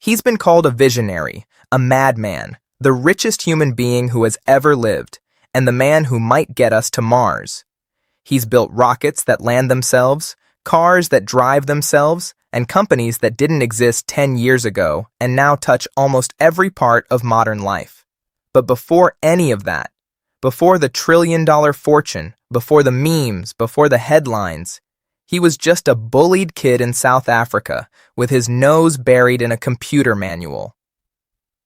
He's been called a visionary, a madman, the richest human being who has ever lived, and the man who might get us to Mars. He's built rockets that land themselves, cars that drive themselves, and companies that didn't exist 10 years ago and now touch almost every part of modern life. But before any of that, before the trillion-dollar fortune, before the memes, before the headlines, he was just a bullied kid in South Africa with his nose buried in a computer manual.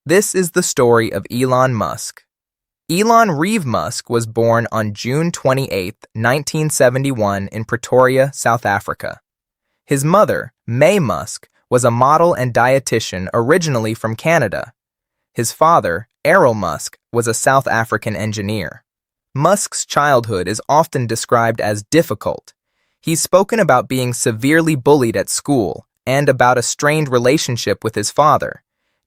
This is the story of Elon Musk. Elon Reeve Musk was born on June 28, 1971 in Pretoria, South Africa. His mother, May Musk, was a model and dietitian originally from Canada. His father, Errol Musk, was a South African engineer. Musk's childhood is often described as difficult. He's spoken about being severely bullied at school and about a strained relationship with his father,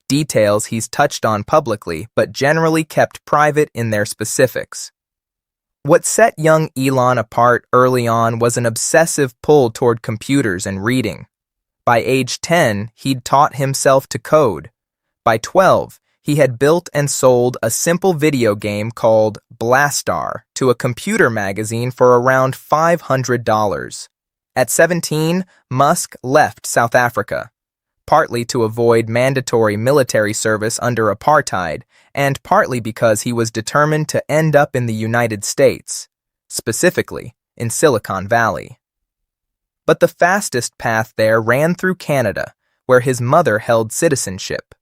details he's touched on publicly but generally kept private in their specifics. What set young Elon apart early on was an obsessive pull toward computers and reading. By age 10, he'd taught himself to code. By 12, he had built and sold a simple video game called Blastar to a computer magazine for around $500. At 17, Musk left South Africa, partly to avoid mandatory military service under apartheid, and partly because he was determined to end up in the United States, specifically in Silicon Valley. But the fastest path there ran through Canada, where his mother held citizenship.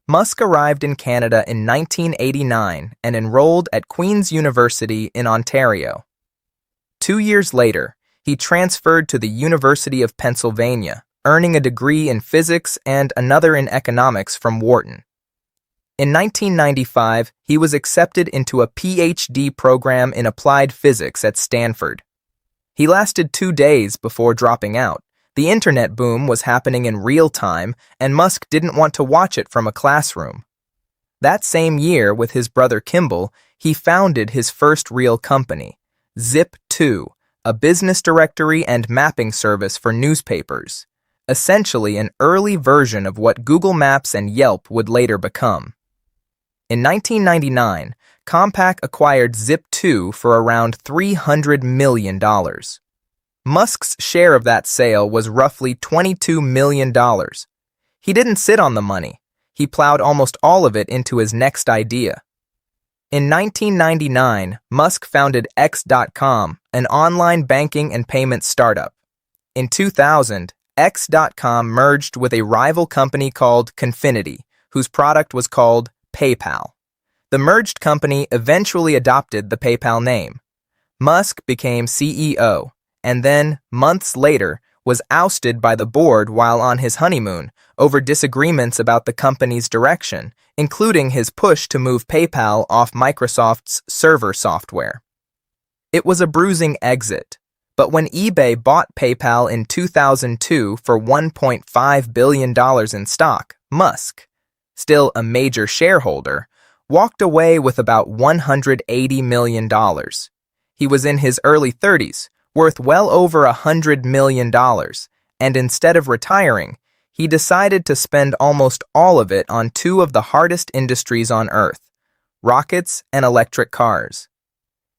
Musk arrived in Canada in 1989 and enrolled at Queen's University in Ontario. 2 years later, he transferred to the University of Pennsylvania, earning a degree in physics and another in economics from Wharton. In 1995, he was accepted into a PhD program in applied physics at Stanford. He lasted 2 days before dropping out. The internet boom was happening in real time, and Musk didn't want to watch it from a classroom. That same year, with his brother Kimball, he founded his first real company, Zip2, a business directory and mapping service for newspapers, essentially an early version of what Google Maps and Yelp would later become. In 1999, Compaq acquired Zip2 for around $300 million. Musk's share of that sale was roughly $22 million. He didn't sit on the money. He plowed almost all of it into his next idea. In 1999, Musk founded X.com, an online banking and payment startup. In 2000, X.com merged with a rival company called Confinity, whose product was called PayPal. The merged company eventually adopted the PayPal name. Musk became CEO, and then, months later, was ousted by the board while on his honeymoon over disagreements about the company's direction, including his push to move PayPal off Microsoft's server software. It was a bruising exit, but when eBay bought PayPal in 2002 for $1.5 billion in stock, Musk, still a major shareholder, walked away with about $180 million. He was in his early 30s, worth well over $100 million, and instead of retiring, he decided to spend almost all of it on two of the hardest industries on Earth, rockets and electric cars.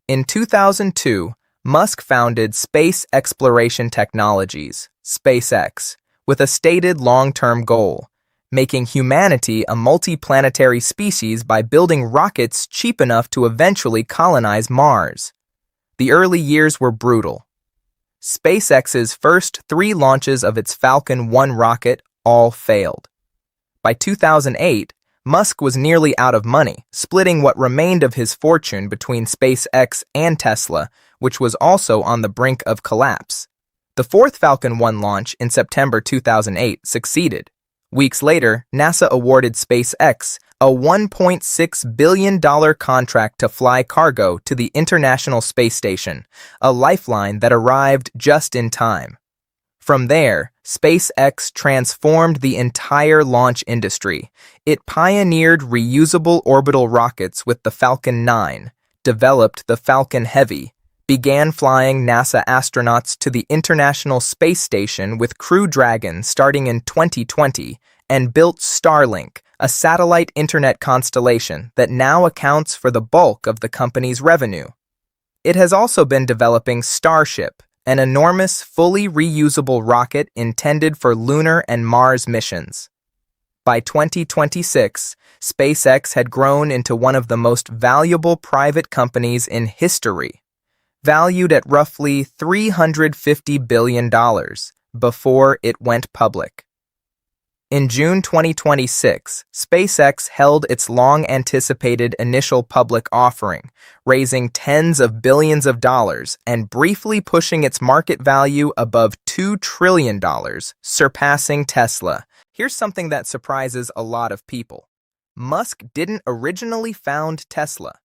In 2002, Musk founded Space Exploration Technologies, SpaceX, with a stated long-term goal, making humanity a multi-planetary species by building rockets cheap enough to eventually colonize Mars. The early years were brutal. SpaceX's first 3 launches of its Falcon 1 rocket all failed. By 2008, Musk was nearly out of money, splitting what remained of his fortune between SpaceX and Tesla, which was also on the brink of collapse. The 4th Falcon 1 launch in September 2008 succeeded. Weeks later, NASA awarded SpaceX a $1.6 billion contract to fly cargo to the International Space Station, a lifeline that arrived just in time. From there, SpaceX transformed the entire launch industry. It pioneered reusable orbital rockets with the Falcon 9, developed the Falcon Heavy, began flying NASA astronauts to the International Space Station with Crew Dragon starting in 2020, and built Starlink, a satellite internet constellation that now accounts for the bulk of the company's revenue. It has also been developing Starship, an enormous, fully reusable rocket intended for lunar and Mars missions. By 2026, SpaceX had grown into one of the most valuable private companies in history, valued at roughly $350 billion before it went public. In June 2026, SpaceX held its long-anticipated initial public offering, raising tens of billions of dollars and briefly pushing its market value above $2 trillion, surpassing Tesla. Here's something that surprises a lot of people. Musk didn't originally found Tesla.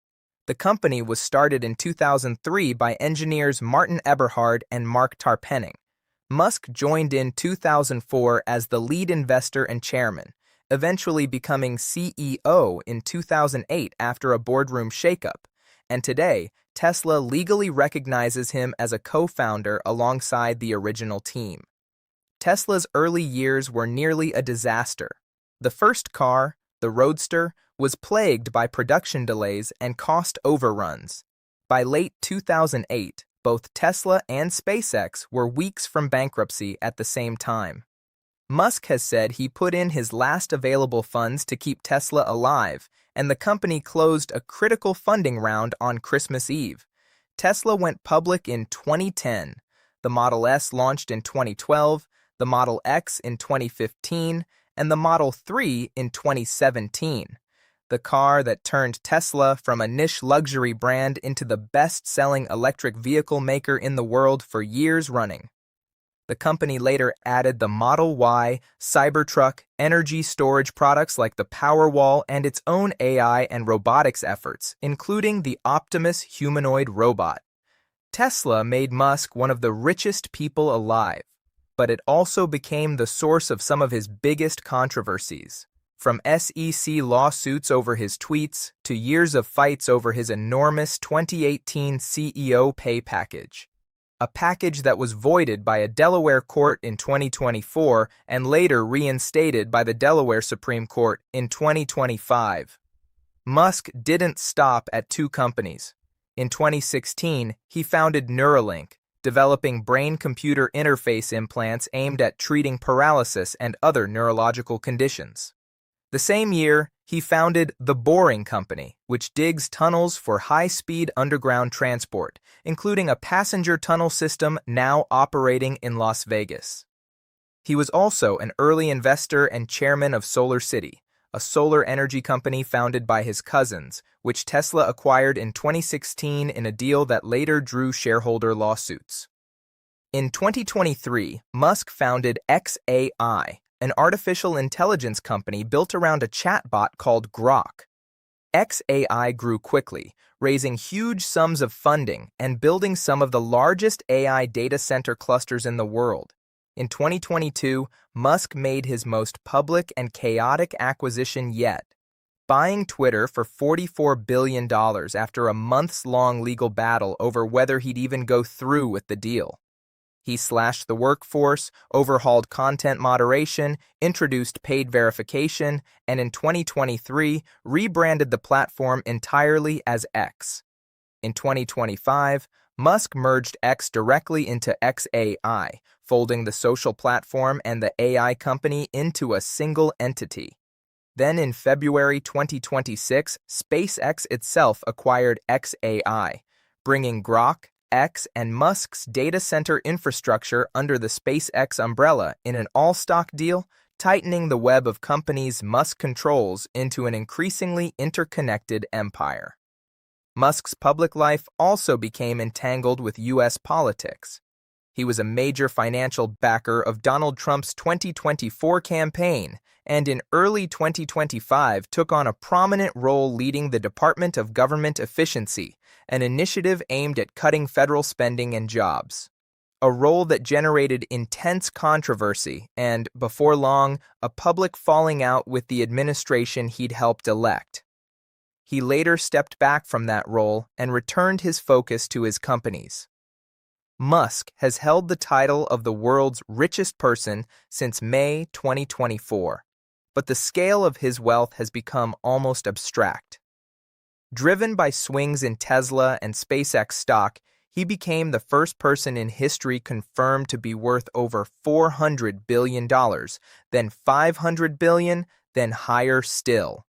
The company was started in 2003 by engineers Martin Eberhard and Mark Tarpenning. Musk joined in 2004 as the lead investor and chairman, eventually becoming CEO in 2008 after a boardroom shakeup, and today, Tesla legally recognizes him as a co-founder alongside the original team. Tesla's early years were nearly a disaster. The first car, the Roadster, was plagued by production delays and cost overruns. By late 2008, both Tesla and SpaceX were weeks from bankruptcy at the same time. Musk has said he put in his last available funds to keep Tesla alive, and the company closed a critical funding round on Christmas Eve. Tesla went public in 2010. The Model S launched in 2012, the Model X in 2015, and the Model 3 in 2017. The car that turned Tesla from a niche luxury brand into the best-selling electric vehicle maker in the world for years running. The company later added the Model Y, Cybertruck, energy storage products like the Powerwall, and its own AI and robotics efforts, including the Optimus humanoid robot. Tesla made Musk one of the richest people alive, but it also became the source of some of his biggest controversies. From SEC lawsuits over his tweets to years of fights over his enormous 2018 CEO pay package, a package that was voided by a Delaware court in 2024 and later reinstated by the Delaware Supreme Court in 2025. Musk didn't stop at two companies. In 2016, he founded Neuralink, developing brain-computer interface implants aimed at treating paralysis and other neurological conditions. The same year, he founded The Boring Company, which digs tunnels for high-speed underground transport, including a passenger tunnel system now operating in Las Vegas. He was also an early investor and chairman of SolarCity, a solar energy company founded by his cousins, which Tesla acquired in 2016 in a deal that later drew shareholder lawsuits. In 2023, Musk founded xAI, an artificial intelligence company built around a chatbot called Grok. xAI grew quickly, raising huge sums of funding and building some of the largest AI data center clusters in the world. In 2022, Musk made his most public and chaotic acquisition yet, buying Twitter for $44 billion after a months-long legal battle over whether he'd even go through with the deal. He slashed the workforce, overhauled content moderation, introduced paid verification, and in 2023 rebranded the platform entirely as X. In 2025, Musk merged X directly into xAI, folding the social platform and the AI company into a single entity. Then in February 2026, SpaceX itself acquired xAI, bringing Grok, X, and Musk's data center infrastructure under the SpaceX umbrella in an all-stock deal, tightening the web of companies Musk controls into an increasingly interconnected empire. Musk's public life also became entangled with U.S. politics. He was a major financial backer of Donald Trump's 2024 campaign, and in early 2025 took on a prominent role leading the Department of Government Efficiency, an initiative aimed at cutting federal spending and jobs. A role that generated intense controversy and, before long, a public falling out with the administration he'd helped elect. He later stepped back from that role and returned his focus to his companies. Musk has held the title of the world's richest person since May 2024. but the scale of his wealth has become almost abstract. Driven by swings in Tesla and SpaceX stock, he became the first person in history confirmed to be worth over $400 billion, then $500 billion, then higher still.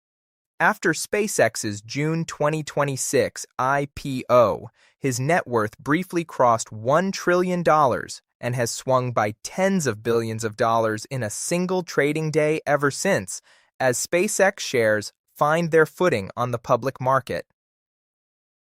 After SpaceX's June 2026 IPO, his net worth briefly crossed $1 trillion and has swung by tens of billions of dollars in a single trading day ever since, as SpaceX shares find their footing on the public market.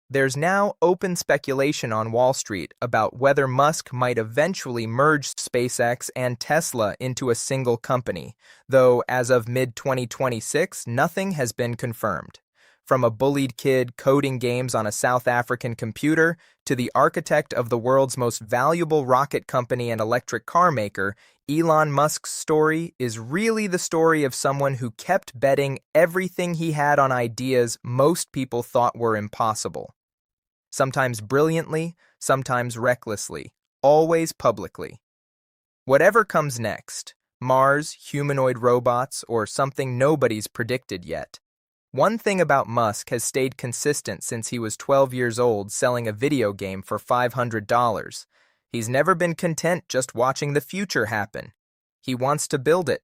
There's now open speculation on Wall Street about whether Musk might eventually merge SpaceX and Tesla into a single company, though as of mid-2026, nothing has been confirmed. From a bullied kid coding games on a South African computer to the architect of the world's most valuable rocket company and electric car maker, Elon Musk's story is really the story of someone who kept betting everything he had on ideas most people thought were impossible. Sometimes brilliantly, sometimes recklessly, always publicly. Whatever comes next, Mars, humanoid robots, or something nobody's predicted yet. One thing about Musk has stayed consistent since he was 12 years old selling a video game for $500. He's never been content just watching the future happen. He wants to build it,